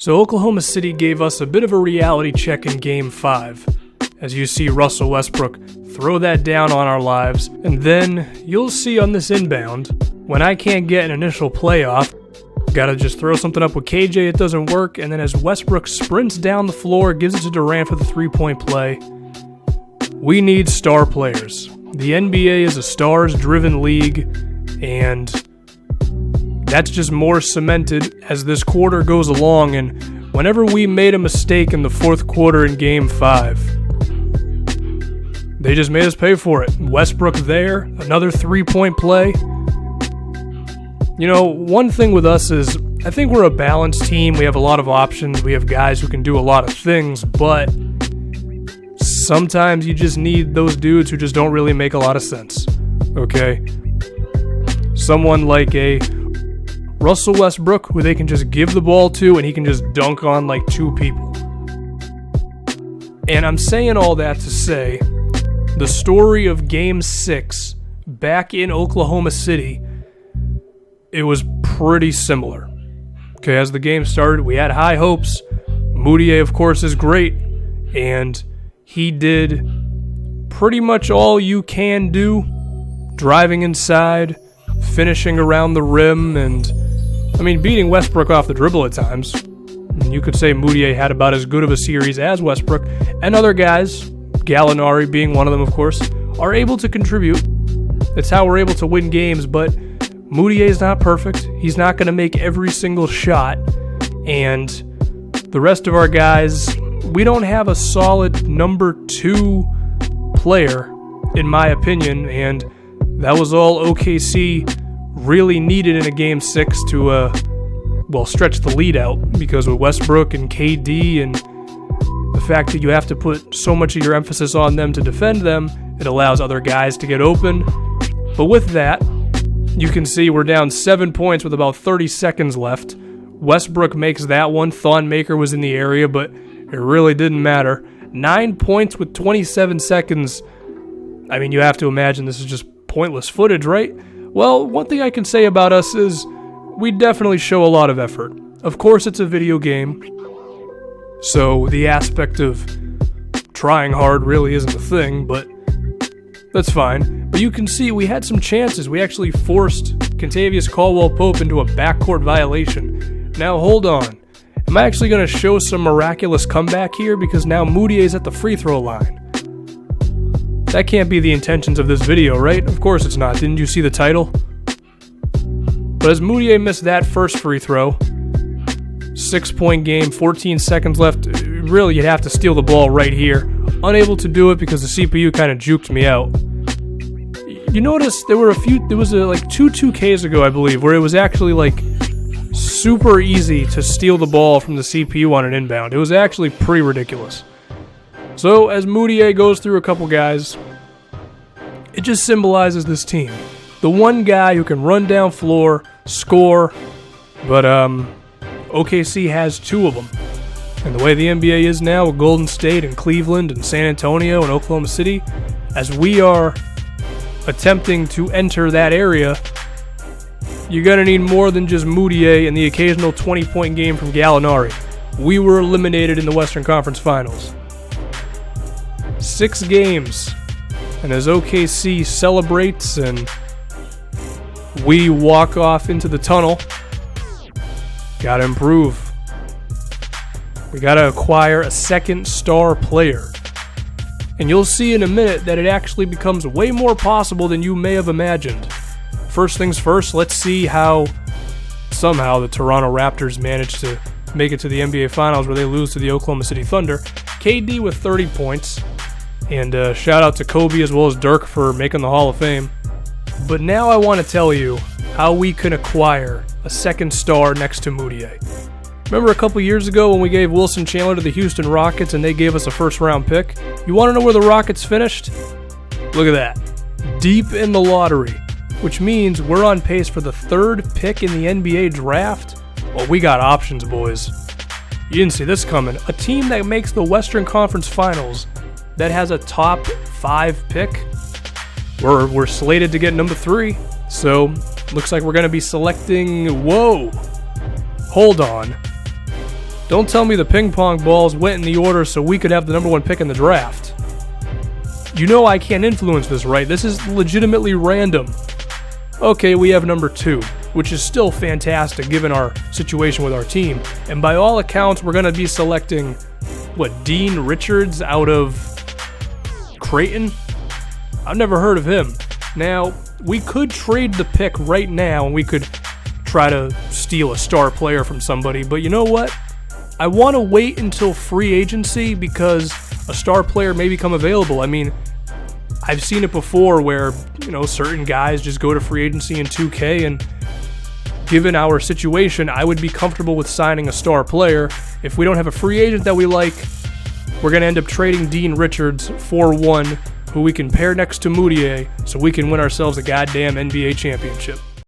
So Oklahoma City gave us a bit of a reality check in Game 5, as you see Russell Westbrook throw that down on our lives, and then you'll see on this inbound, when I can't get an initial play off, gotta just throw something up with KJ, it doesn't work, and then as Westbrook sprints down the floor, gives it to Durant for the three-point play. We need star players. The NBA is a stars-driven league, and that's just more cemented as this quarter goes along, and whenever we made a mistake in the fourth quarter in Game 5, they just made us pay for it. Westbrook there, another three-point play. You know, one thing with us is, I think we're a balanced team. We have a lot of options. We have guys who can do a lot of things, but sometimes you just need those dudes who just don't really make a lot of sense, okay? Someone like a Russell Westbrook, who they can just give the ball to and he can just dunk on like two people. And I'm saying all that to say, the story of Game 6 back in Oklahoma City, it was pretty similar. Okay, as the game started, we had high hopes. Moutier, of course, is great, and he did pretty much all you can do, driving inside, finishing around the rim, and beating Westbrook off the dribble at times. And you could say Moutier had about as good of a series as Westbrook, and other guys, Gallinari being one of them, of course, are able to contribute. That's how we're able to win games, but Moutier is not perfect. He's not going to make every single shot, and the rest of our guys, we don't have a solid number 2 player, in my opinion, and that was all OKC really needed in a Game 6 to, stretch the lead out, because with Westbrook and KD and the fact that you have to put so much of your emphasis on them to defend them, it allows other guys to get open. But with that, you can see we're down 7 points with about 30 seconds left. Westbrook makes that one. Thon Maker was in the area, but it really didn't matter. 9 points with 27 seconds. You have to imagine this is just pointless footage, right? Well, one thing I can say about us is we definitely show a lot of effort. Of course, it's a video game, so the aspect of trying hard really isn't a thing, but that's fine. But you can see we had some chances. We actually forced Kentavious Caldwell-Pope into a backcourt violation. Now, hold on. Am I actually going to show some miraculous comeback here? Because now Moutier's at the free throw line. That can't be the intentions of this video, right? Of course it's not. Didn't you see the title? But as Moutier missed that first free throw, 6-point game, 14 seconds left. Really, you'd have to steal the ball right here. Unable to do it because the CPU kind of juked me out. You notice there was like 2 2Ks ago, I believe, where it was actually like super easy to steal the ball from the CPU on an inbound. It was actually pretty ridiculous. So as Moutier goes through a couple guys, it just symbolizes this team. The one guy who can run down floor, score, but OKC has 2 of them. And the way the NBA is now with Golden State and Cleveland and San Antonio and Oklahoma City, as we are attempting to enter that area, you're going to need more than just Moutier and the occasional 20-point game from Gallinari. We were eliminated in the Western Conference Finals. 6 games, and as OKC celebrates and we walk off into the tunnel, gotta improve. We gotta acquire a second star player. And you'll see in a minute that it actually becomes way more possible than you may have imagined. First things first, let's see how somehow the Toronto Raptors managed to make it to the NBA Finals where they lose to the Oklahoma City Thunder. KD with 30 points. And shout out to Kobe as well as Dirk for making the Hall of Fame. But now I want to tell you how we can acquire a second star next to Moutier. Remember a couple years ago when we gave Wilson Chandler to the Houston Rockets and they gave us a first-round pick? You want to know where the Rockets finished? Look at that. Deep in the lottery, which means we're on pace for the 3rd pick in the NBA draft. Well, we got options, boys. You didn't see this coming. A team that makes the Western Conference Finals that has a top 5 pick, we're slated to get number 3. So, looks like we're going to be selecting... Whoa! Hold on. Don't tell me the ping pong balls went in the order so we could have the number 1 pick in the draft. You know I can't influence this, right? This is legitimately random. Okay, we have number 2, which is still fantastic given our situation with our team. And by all accounts, we're going to be selecting, Dean Richards out of Creighton? I've never heard of him. Now, we could trade the pick right now and we could try to steal a star player from somebody, but you know what? I want to wait until free agency because a star player may become available. I mean, I've seen it before where, certain guys just go to free agency in 2K, and given our situation, I would be comfortable with signing a star player. If we don't have a free agent that we like, we're going to end up trading Dean Richards for one who we can pair next to Moutier so we can win ourselves a goddamn NBA championship.